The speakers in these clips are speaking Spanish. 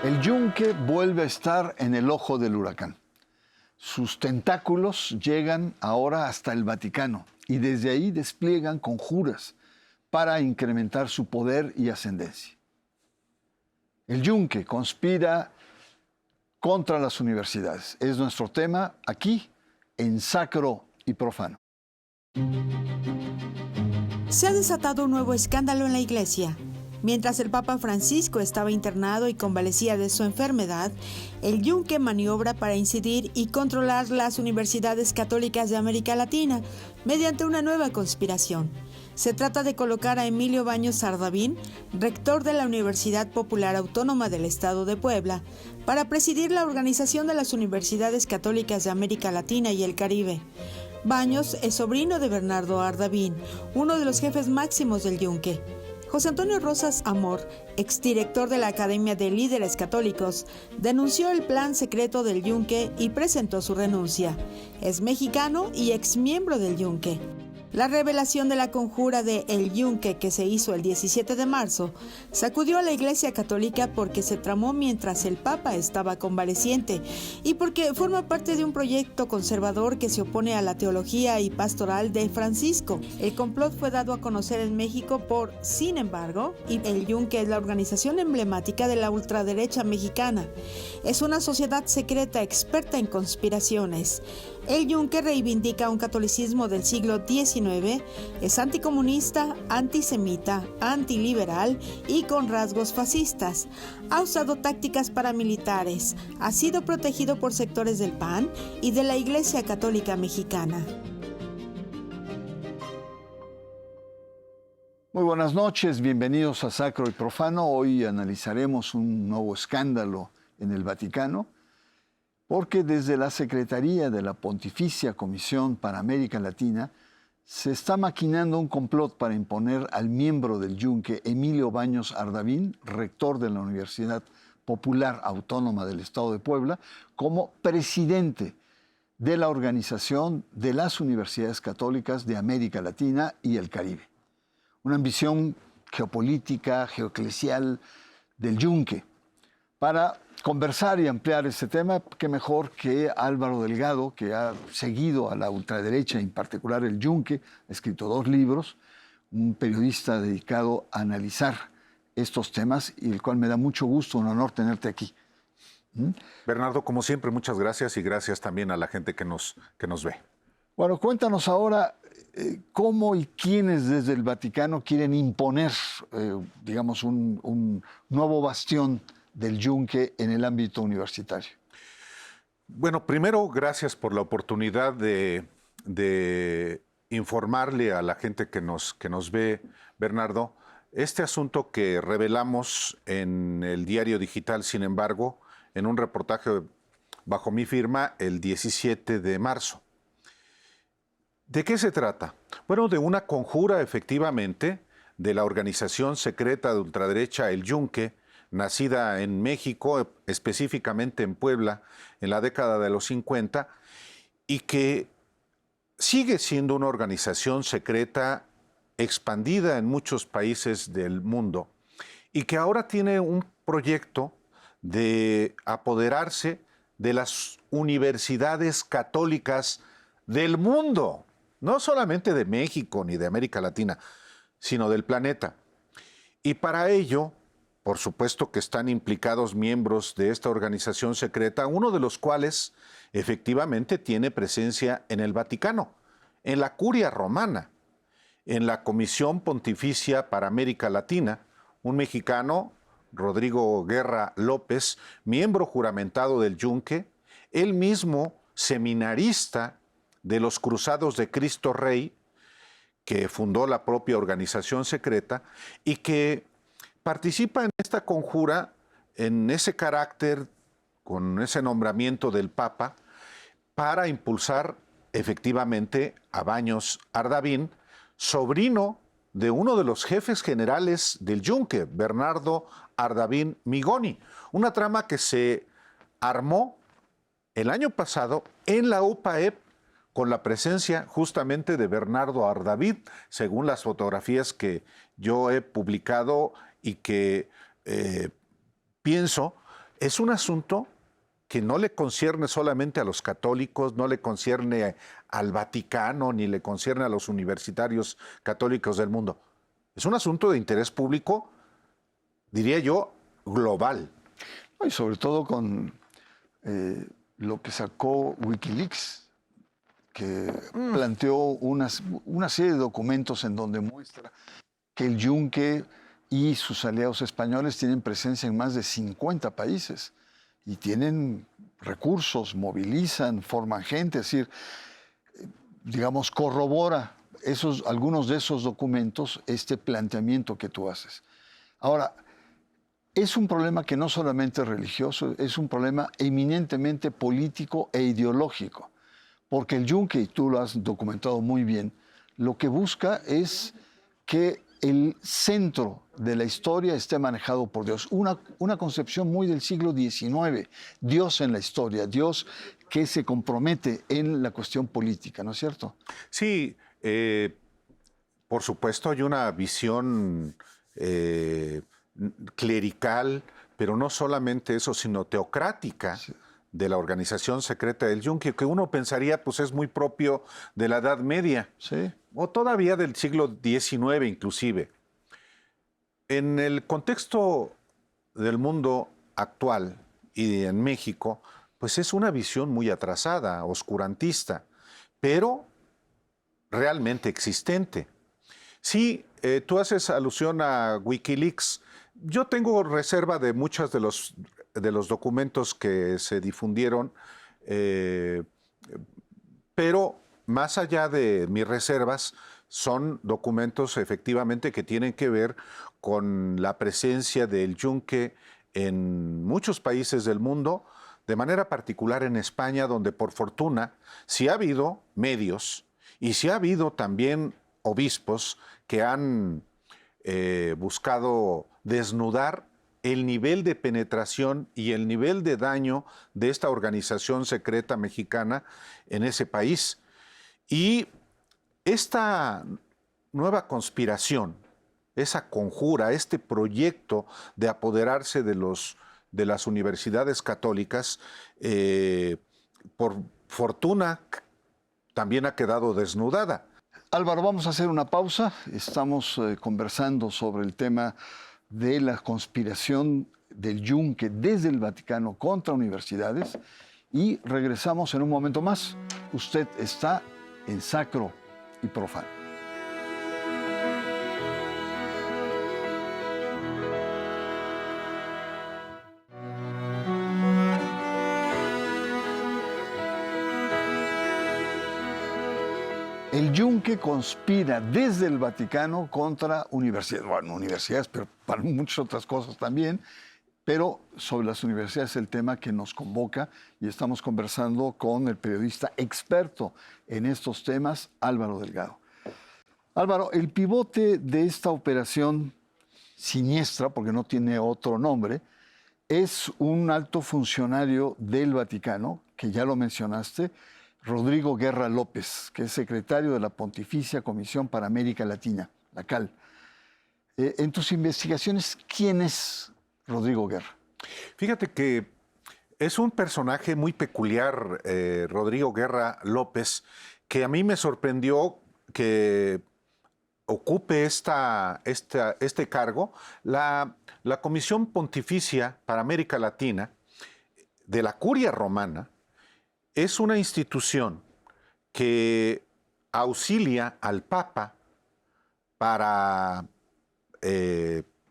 El yunque vuelve a estar en el ojo del huracán. Sus tentáculos llegan ahora hasta el Vaticano y desde ahí despliegan conjuras para incrementar su poder y ascendencia. El yunque conspira contra las universidades. Es nuestro tema aquí en Sacro y Profano. Se ha desatado un nuevo escándalo en la Iglesia. Mientras el Papa Francisco estaba internado y convalecía de su enfermedad, el yunque maniobra para incidir y controlar las universidades católicas de América Latina mediante una nueva conspiración. Se trata de colocar a Emilio Baños Ardavín, rector de la Universidad Popular Autónoma del Estado de Puebla, para presidir la organización de las universidades católicas de América Latina y el Caribe. Baños es sobrino de Bernardo Ardavín, uno de los jefes máximos del yunque. José Antonio Rosas Amor, exdirector de la Academia de Líderes Católicos, denunció el plan secreto del yunque y presentó su renuncia. Es mexicano y exmiembro del yunque. La revelación de la conjura de El Yunque, que se hizo el 17 de marzo, sacudió a la Iglesia Católica porque se tramó mientras el Papa estaba convaleciente y porque forma parte de un proyecto conservador que se opone a la teología y pastoral de Francisco. El complot fue dado a conocer en México por Sin Embargo, y El Yunque es la organización emblemática de la ultraderecha mexicana. Es una sociedad secreta experta en conspiraciones. El yunque reivindica un catolicismo del siglo XIX, es anticomunista, antisemita, antiliberal y con rasgos fascistas. Ha usado tácticas paramilitares, ha sido protegido por sectores del PAN y de la Iglesia Católica Mexicana. Muy buenas noches, bienvenidos a Sacro y Profano. Hoy analizaremos un nuevo escándalo en el Vaticano, porque desde la Secretaría de la Pontificia Comisión para América Latina se está maquinando un complot para imponer al miembro del yunque, Emilio Baños Ardavín, rector de la Universidad Popular Autónoma del Estado de Puebla, como presidente de la Organización de las Universidades Católicas de América Latina y el Caribe. Una ambición geopolítica, geoeclesial del yunque. Para conversar y ampliar este tema, qué mejor que Álvaro Delgado, que ha seguido a la ultraderecha, en particular el yunque, ha escrito 2 libros, un periodista dedicado a analizar estos temas y el cual me da mucho gusto, un honor tenerte aquí. Bernardo, como siempre, muchas gracias y gracias también a la gente que nos ve. Bueno, cuéntanos ahora cómo y quiénes desde el Vaticano quieren imponer, digamos, un nuevo bastión del yunque en el ámbito universitario. Bueno, primero, gracias por la oportunidad de informarle a la gente que nos ve, Bernardo, este asunto que revelamos en el diario digital, Sin Embargo, en un reportaje bajo mi firma el 17 de marzo. ¿De qué se trata? Bueno, de una conjura, efectivamente, de la organización secreta de ultraderecha El Yunque, nacida en México, específicamente en Puebla, en la década de los 50, y que sigue siendo una organización secreta expandida en muchos países del mundo, y que ahora tiene un proyecto de apoderarse de las universidades católicas del mundo, no solamente de México ni de América Latina, sino del planeta. Y para ello, por supuesto que están implicados miembros de esta organización secreta, uno de los cuales efectivamente tiene presencia en el Vaticano, en la Curia Romana, en la Comisión Pontificia para América Latina, un mexicano, Rodrigo Guerra López, miembro juramentado del yunque, él mismo seminarista de los Cruzados de Cristo Rey, que fundó la propia organización secreta y que participa en esta conjura en ese carácter, con ese nombramiento del Papa, para impulsar efectivamente a Baños Ardavín, sobrino de uno de los jefes generales del yunque, Bernardo Ardavín Migoni. Una trama que se armó el año pasado en la UPAEP con la presencia justamente de Bernardo Ardavín, según las fotografías que yo he publicado y que pienso es un asunto que no le concierne solamente a los católicos, no le concierne al Vaticano, ni le concierne a los universitarios católicos del mundo. Es un asunto de interés público, diría yo, global. Y sobre todo con lo que sacó Wikileaks, que planteó una serie de documentos en donde muestra que el Yunque y sus aliados españoles tienen presencia en más de 50 países y tienen recursos, movilizan, forman gente, es decir, digamos, corrobora algunos de esos documentos este planteamiento que tú haces. Ahora, es un problema que no solamente es religioso, es un problema eminentemente político e ideológico, porque el Yunque, y tú lo has documentado muy bien, lo que busca es que el centro de la historia esté manejado por Dios. Una concepción muy del siglo XIX, Dios en la historia, Dios que se compromete en la cuestión política, ¿no es cierto? Sí, por supuesto hay una visión clerical, pero no solamente eso, sino teocrática, sí, de la organización secreta del Yunque, que uno pensaría pues es muy propio de la Edad Media, sí, o todavía del siglo XIX inclusive. En el contexto del mundo actual y en México, pues es una visión muy atrasada, oscurantista, pero realmente existente. Sí, tú haces alusión a Wikileaks. Yo tengo reserva de muchos de los documentos que se difundieron, pero más allá de mis reservas, son documentos efectivamente que tienen que ver con la presencia del Yunque en muchos países del mundo, de manera particular en España, donde por fortuna sí ha habido medios y sí ha habido también obispos que han buscado desnudar el nivel de penetración y el nivel de daño de esta organización secreta mexicana en ese país. Y esta nueva conspiración, esa conjura, este proyecto de apoderarse de las universidades católicas, por fortuna también ha quedado desnudada. Álvaro, vamos a hacer una pausa. Estamos conversando sobre el tema de la conspiración del Yunque desde el Vaticano contra universidades y regresamos en un momento más. Usted está en Sacro y Profano. El Yunque conspira desde el Vaticano contra universidades, bueno, universidades, pero para muchas otras cosas también, pero sobre las universidades es el tema que nos convoca y estamos conversando con el periodista experto en estos temas, Álvaro Delgado. Álvaro, el pivote de esta operación siniestra, porque no tiene otro nombre, es un alto funcionario del Vaticano, que ya lo mencionaste, Rodrigo Guerra López, que es secretario de la Pontificia Comisión para América Latina, la CAL. En tus investigaciones, ¿quién es Rodrigo Guerra? Fíjate que es un personaje muy peculiar, Rodrigo Guerra López, que a mí me sorprendió que ocupe este cargo. La Comisión Pontificia para América Latina de la Curia Romana es una institución que auxilia al Papa para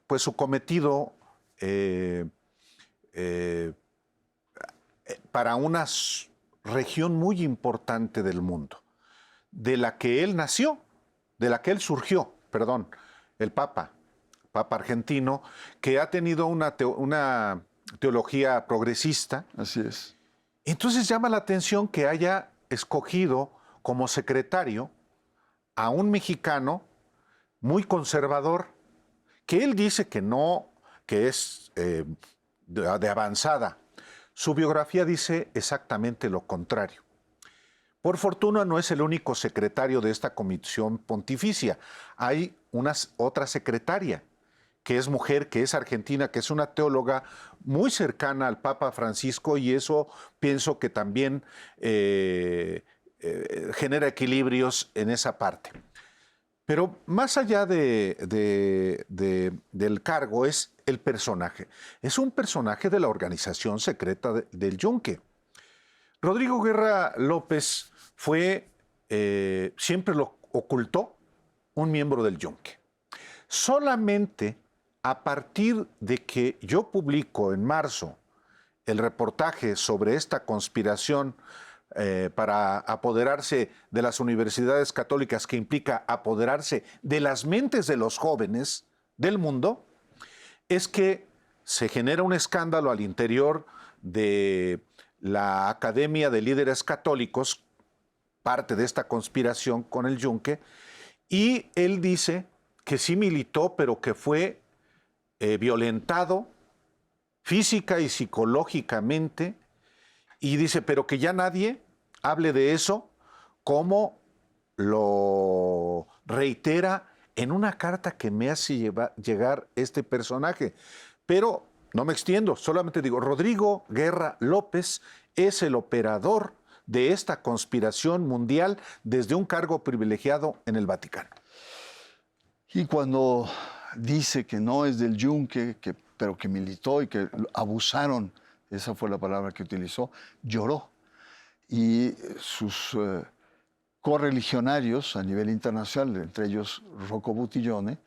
pues su cometido para una región muy importante del mundo, de la que él nació, de la que él surgió, perdón, el Papa argentino, que ha tenido una teología progresista. Así es. Entonces llama la atención que haya escogido como secretario a un mexicano muy conservador, que él dice que no, que es de avanzada. Su biografía dice exactamente lo contrario. Por fortuna no es el único secretario de esta comisión pontificia. Hay otra secretaria que es mujer, que es argentina, que es una teóloga muy cercana al Papa Francisco, y eso pienso que también genera equilibrios en esa parte. Pero más allá del cargo es el personaje. Es un personaje de la organización secreta del Yunque. Rodrigo Guerra López fue, siempre lo ocultó, un miembro del Yunque. Solamente a partir de que yo publico en marzo el reportaje sobre esta conspiración para apoderarse de las universidades católicas, que implica apoderarse de las mentes de los jóvenes del mundo, es que se genera un escándalo al interior de la Academia de Líderes Católicos, parte de esta conspiración con el Yunque, y él dice que sí militó, pero que fue violentado física y psicológicamente, y dice, pero que ya nadie hable de eso, como lo reitera en una carta que me hace llegar este personaje. Pero no me extiendo, solamente digo, Rodrigo Guerra López es el operador de esta conspiración mundial desde un cargo privilegiado en el Vaticano. Y cuando dice que no es del Yunque, pero que militó y que abusaron, esa fue la palabra que utilizó, lloró. Y sus correligionarios a nivel internacional, entre ellos Rocco Buttiglione,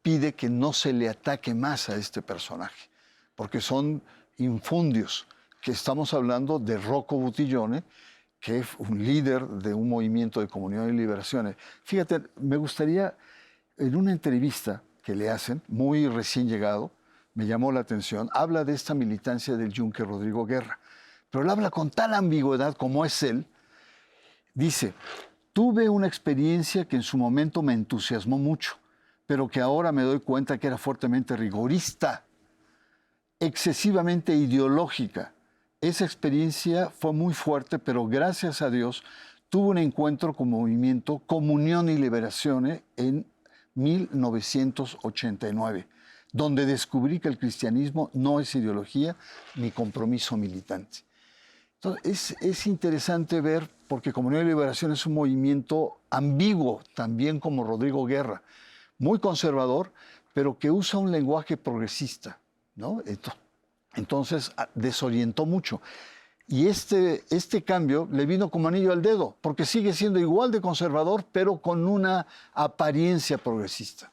pide que no se le ataque más a este personaje, porque son infundios, que estamos hablando de Rocco Buttiglione, que es un líder de un movimiento de comunión y liberación. Fíjate, me gustaría, en una entrevista que le hacen, muy recién llegado, me llamó la atención, habla de esta militancia del Yunque Rodrigo Guerra, pero él habla con tal ambigüedad como es él. Dice, tuve una experiencia que en su momento me entusiasmó mucho, pero que ahora me doy cuenta que era fuertemente rigorista, excesivamente ideológica. Esa experiencia fue muy fuerte, pero gracias a Dios tuve un encuentro con movimiento Comunión y Liberación en 1989, donde descubrí que el cristianismo no es ideología ni compromiso militante. Entonces, es interesante ver, porque Comunión y Liberación es un movimiento ambiguo, también como Rodrigo Guerra, muy conservador, pero que usa un lenguaje progresista, ¿no? Entonces, desorientó mucho. Y este cambio le vino como anillo al dedo, porque sigue siendo igual de conservador, pero con una apariencia progresista.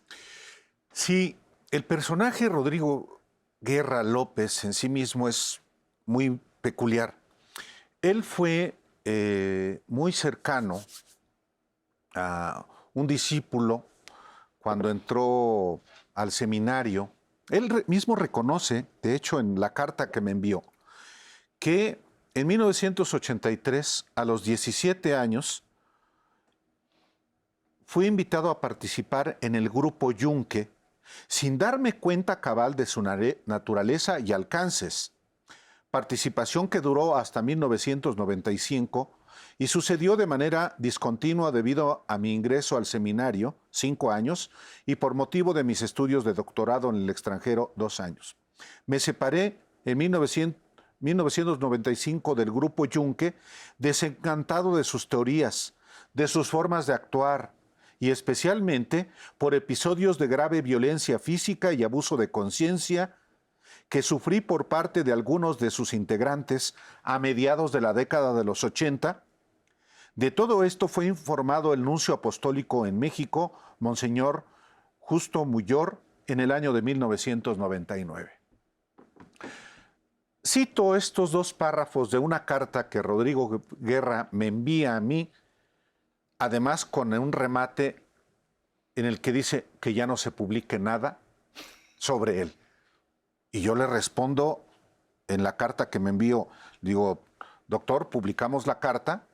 Sí, el personaje Rodrigo Guerra López en sí mismo es muy peculiar. Él fue muy cercano a un discípulo cuando entró al seminario. Él mismo reconoce, de hecho en la carta que me envió, que en 1983, a los 17 años, fui invitado a participar en el grupo Yunque, sin darme cuenta cabal de su naturaleza y alcances. Participación que duró hasta 1995 y sucedió de manera discontinua debido a mi ingreso al seminario, 5 años, y por motivo de mis estudios de doctorado en el extranjero, 2 años. Me separé en 1995 del grupo Yunque, desencantado de sus teorías, de sus formas de actuar, y especialmente por episodios de grave violencia física y abuso de conciencia que sufrí por parte de algunos de sus integrantes a mediados de la década de los 80. De todo esto fue informado el nuncio apostólico en México, Monseñor Justo Muyor, en el año de 1999. Cito estos 2 párrafos de una carta que Rodrigo Guerra me envía a mí, además con un remate en el que dice que ya no se publique nada sobre él. Y yo le respondo en la carta que me envió, digo, doctor, publicamos la carta,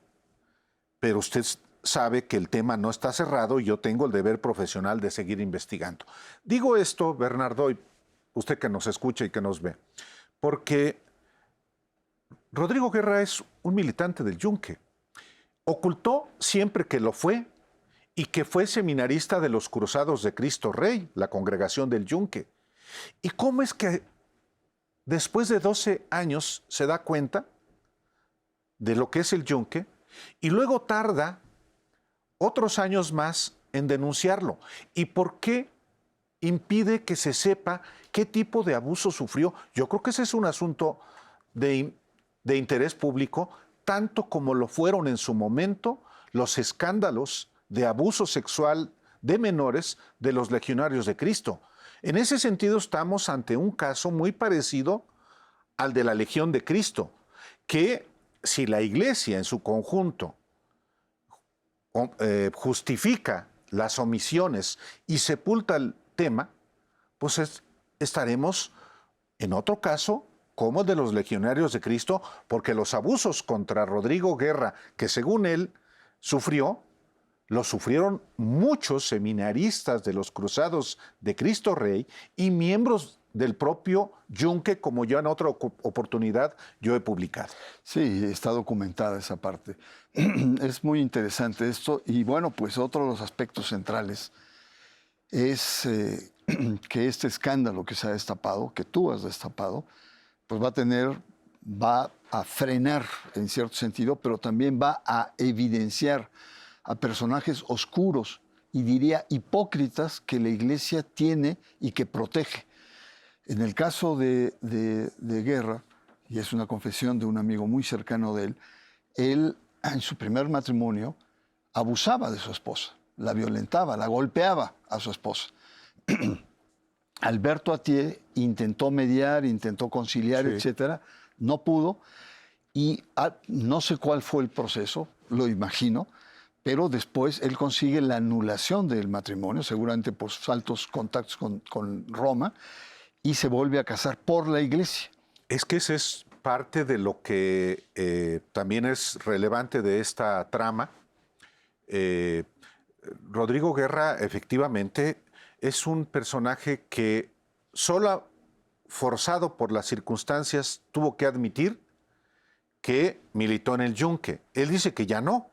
pero usted sabe que el tema no está cerrado y yo tengo el deber profesional de seguir investigando. Digo esto, Bernardo, y usted que nos escucha y que nos ve, porque Rodrigo Guerra es un militante del Yunque. Ocultó siempre que lo fue y que fue seminarista de los Cruzados de Cristo Rey, la congregación del Yunque. ¿Y cómo es que después de 12 años se da cuenta de lo que es el yunque y luego tarda otros años más en denunciarlo? ¿Y por qué impide que se sepa qué tipo de abuso sufrió? Yo creo que ese es un asunto de interés público, tanto como lo fueron en su momento los escándalos de abuso sexual de menores de los legionarios de Cristo. En ese sentido estamos ante un caso muy parecido al de la Legión de Cristo, que si la Iglesia en su conjunto justifica las omisiones y sepulta el tema, pues estaremos en otro caso como el de los legionarios de Cristo, porque los abusos contra Rodrigo Guerra, que según él sufrió, los sufrieron muchos seminaristas de los Cruzados de Cristo Rey y miembros del propio Yunque, como yo en otra oportunidad yo he publicado. Sí, está documentada esa parte. Es muy interesante esto y bueno, pues otro de los aspectos centrales es que este escándalo que se ha destapado, que tú has destapado, pues va a frenar en cierto sentido, pero también va a evidenciar a personajes oscuros y diría hipócritas que la Iglesia tiene y que protege. En el caso de Guerra, y es una confesión de un amigo muy cercano de él en su primer matrimonio abusaba de su esposa, la violentaba, la golpeaba a su esposa. Alberto Atié intentó mediar, intentó conciliar, sí, etcétera, no pudo y no sé cuál fue el proceso, lo imagino, pero después él consigue la anulación del matrimonio, seguramente por sus altos contactos con Roma, y se vuelve a casar por la Iglesia. Es que ese es parte de lo que también es relevante de esta trama. Rodrigo Guerra efectivamente es un personaje que solo forzado por las circunstancias tuvo que admitir que militó en el Yunque. Él dice que ya no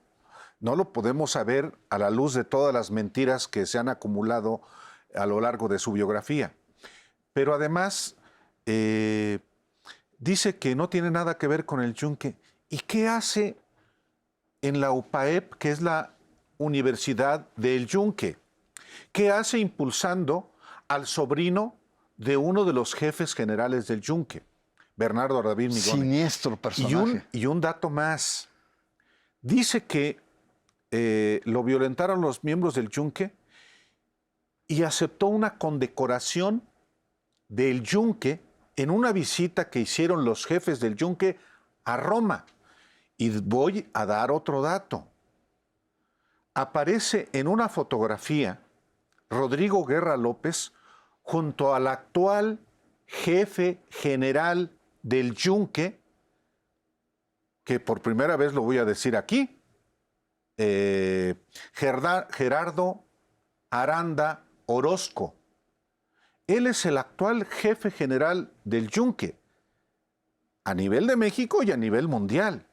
lo podemos saber a la luz de todas las mentiras que se han acumulado a lo largo de su biografía. Pero además dice que no tiene nada que ver con el Yunque. ¿Y qué hace en la UPAEP, que es la Universidad del Yunque? ¿Qué hace impulsando al sobrino de uno de los jefes generales del Yunque, Bernardo David Migone? Siniestro personaje. Y un dato más. Dice que lo violentaron los miembros del Yunque y aceptó una condecoración del Yunque en una visita que hicieron los jefes del Yunque a Roma. Y voy a dar otro dato. Aparece en una fotografía Rodrigo Guerra López junto al actual jefe general del Yunque, que por primera vez lo voy a decir aquí, Gerardo Aranda Orozco. Él es el actual jefe general del Yunque, a nivel de México y a nivel mundial.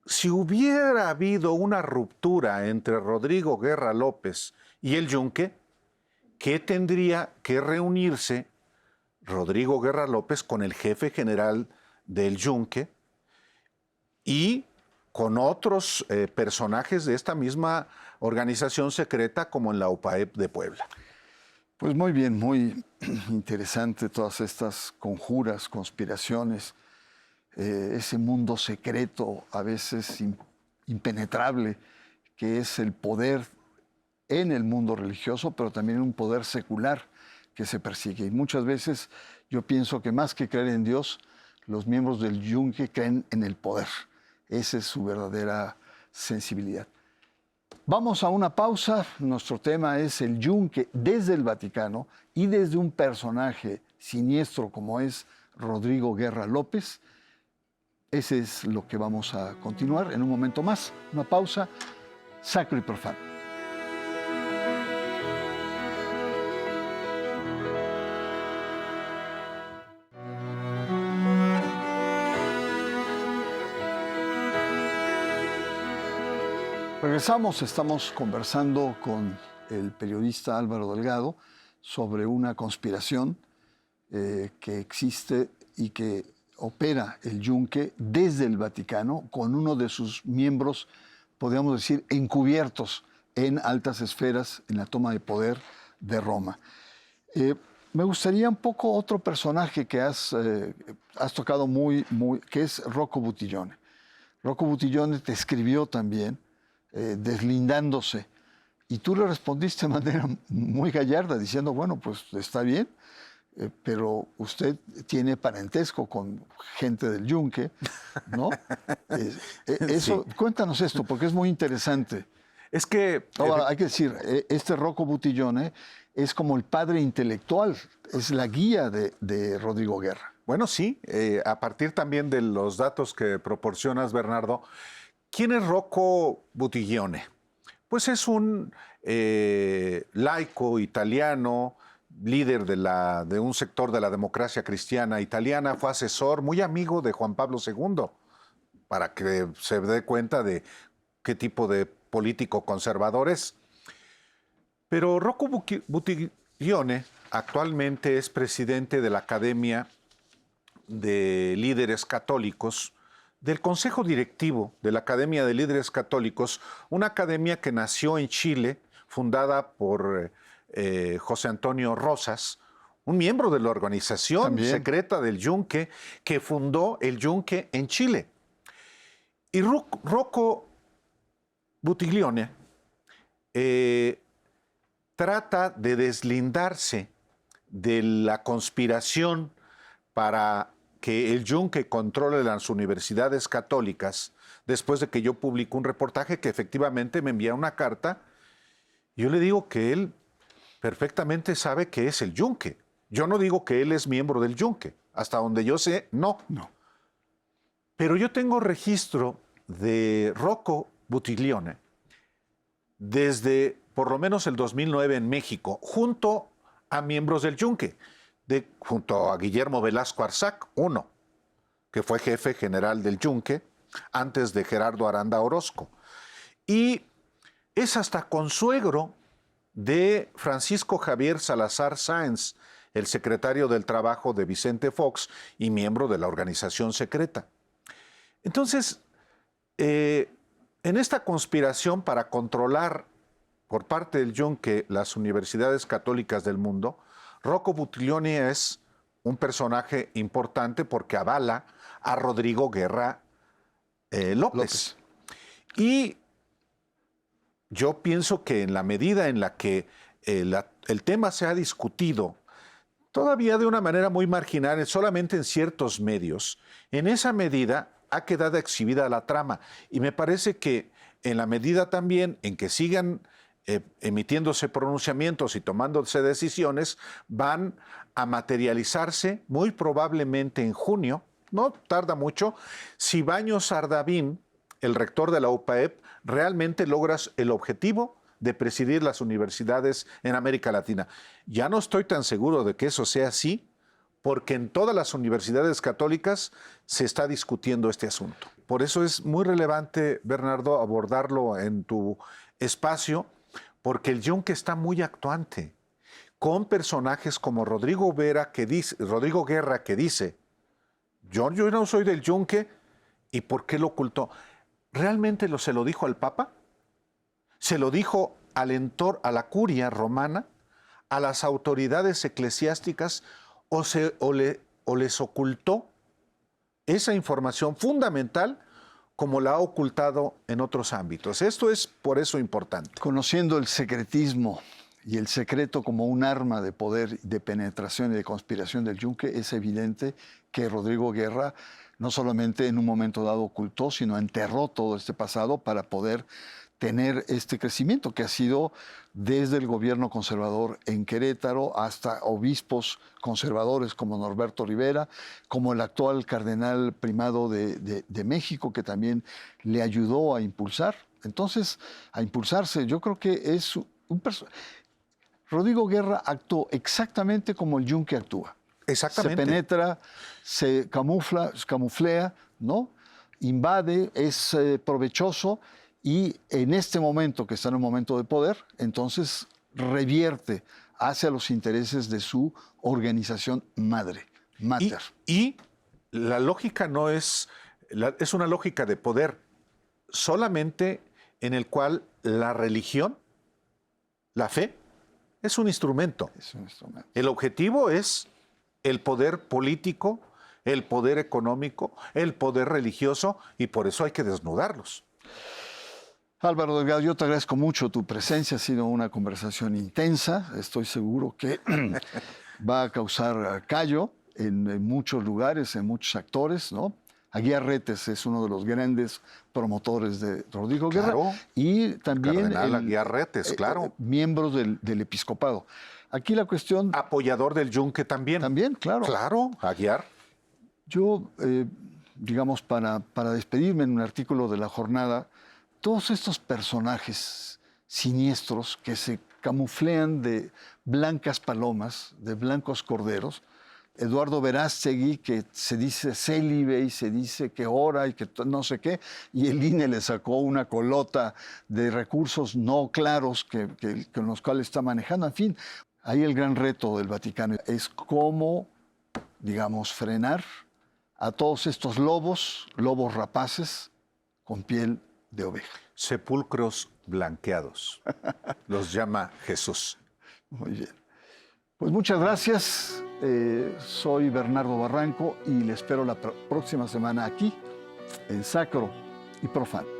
Si hubiera habido una ruptura entre Rodrigo Guerra López y el Yunque, ¿qué tendría que reunirse Rodrigo Guerra López con el jefe general del Yunque y con otros personajes de esta misma organización secreta como en la UPAEP de Puebla? Pues muy bien, muy interesante todas estas conjuras, conspiraciones, ese mundo secreto, a veces impenetrable, que es el poder en el mundo religioso, pero también un poder secular que se persigue. Y muchas veces yo pienso que más que creer en Dios, los miembros del Yunque creen en el poder. Esa es su verdadera sensibilidad. Vamos a una pausa. Nuestro tema es el Yunque desde el Vaticano y desde un personaje siniestro como es Rodrigo Guerra López. Ese es lo que vamos a continuar en un momento más. Una pausa, sacro y profano. Regresamos, estamos conversando con el periodista Álvaro Delgado sobre una conspiración que existe y que opera el Yunque desde el Vaticano con uno de sus miembros, podríamos decir, encubiertos en altas esferas en la toma de poder de Roma. Me gustaría un poco otro personaje que has tocado que es Rocco Buttiglione. Rocco Buttiglione te escribió también, deslindándose, y tú le respondiste de manera muy gallarda, diciendo, bueno, pues está bien, pero usted tiene parentesco con gente del Yunque, ¿no? Eso, sí. Cuéntanos esto, porque es muy interesante. Es que... Ahora, hay que decir, este Rocco Buttiglione es como el padre intelectual, es la guía de Rodrigo Guerra. Bueno, sí, a partir también de los datos que proporcionas, Bernardo, ¿quién es Rocco Buttiglione? Pues es un laico italiano, líder de un sector de la democracia cristiana italiana, fue asesor, muy amigo de Juan Pablo II, para que se dé cuenta de qué tipo de político conservador es. Pero Rocco Buttiglione actualmente es presidente de la Academia de Líderes Católicos, del Consejo Directivo de la Academia de Líderes Católicos, una academia que nació en Chile, fundada por José Antonio Rosas, un miembro de la organización secreta del Yunque, que fundó el Yunque en Chile. Y Rocco Buttiglione trata de deslindarse de la conspiración para que el Yunque controle las universidades católicas, después de que yo publico un reportaje que efectivamente me envía una carta. Yo le digo que él perfectamente sabe qué es el Yunque. Yo no digo que él es miembro del Yunque. Hasta donde yo sé, no. Pero yo tengo registro de Rocco Buttiglione desde por lo menos el 2009 en México, junto a miembros del Yunque, junto a Guillermo Velasco Arzac, uno, que fue jefe general del Yunque antes de Gerardo Aranda Orozco. Y es hasta consuegro de Francisco Javier Salazar Sáenz, el secretario del Trabajo de Vicente Fox y miembro de la organización secreta. Entonces, en esta conspiración para controlar por parte del Yunque las universidades católicas del mundo, Rocco Buttiglione es un personaje importante porque avala a Rodrigo Guerra López. Y yo pienso que en la medida en la que el tema se ha discutido todavía de una manera muy marginal, solamente en ciertos medios, en esa medida ha quedado exhibida la trama. Y me parece que en la medida también en que sigan emitiéndose pronunciamientos y tomándose decisiones, van a materializarse muy probablemente en junio, no tarda mucho, si Baños Ardavín, el rector de la UPAEP, realmente logra el objetivo de presidir las universidades en América Latina. Ya no estoy tan seguro de que eso sea así, porque en todas las universidades católicas se está discutiendo este asunto. Por eso es muy relevante, Bernardo, abordarlo en tu espacio, porque el Yunque está muy actuante, con personajes como Rodrigo Guerra, que dice, yo no soy del Yunque, ¿y por qué lo ocultó? ¿Realmente se lo dijo al Papa? ¿Se lo dijo a la curia romana, a las autoridades eclesiásticas, o les ocultó esa información fundamental como la ha ocultado en otros ámbitos? Esto es por eso importante. Conociendo el secretismo y el secreto como un arma de poder, de penetración y de conspiración del Yunque, es evidente que Rodrigo Guerra no solamente en un momento dado ocultó, sino enterró todo este pasado para poder tener este crecimiento que ha sido desde el gobierno conservador en Querétaro hasta obispos conservadores como Norberto Rivera, como el actual cardenal primado de México, que también le ayudó a impulsar. Entonces, a impulsarse, yo creo que es Rodrigo Guerra actuó exactamente como el Yunque actúa. Exactamente. Se penetra, se camuflea, ¿no? Invade, es provechoso. Y en este momento, que está en un momento de poder, entonces revierte hacia los intereses de su organización madre, mater. Y la lógica no es, es una lógica de poder solamente en el cual la religión, la fe, es un instrumento. Es un instrumento. El objetivo es el poder político, el poder económico, el poder religioso, y por eso hay que desnudarlos. Álvaro Delgado, yo te agradezco mucho tu presencia, ha sido una conversación intensa, estoy seguro que va a causar callo en muchos lugares, en muchos actores, ¿no? Aguiar Retes es uno de los grandes promotores de Rodrigo Guerra. Claro. Y también Cardenal Aguiar Retes, claro. Miembros del episcopado. Aquí la cuestión... Apoyador del Yunque también. También, claro. Claro, Aguiar. Yo, digamos, para despedirme en un artículo de La Jornada, todos estos personajes siniestros que se camuflean de blancas palomas, de blancos corderos, Eduardo Verástegui, que se dice célibe y se dice que ora y que no sé qué, y el INE le sacó una colota de recursos no claros con los cuales está manejando. En fin, ahí el gran reto del Vaticano es cómo, digamos, frenar a todos estos lobos rapaces con piel de oveja. Sepulcros blanqueados. Los llama Jesús. Muy bien. Pues muchas gracias. Soy Bernardo Barranco y le espero la próxima semana aquí en Sacro y Profano.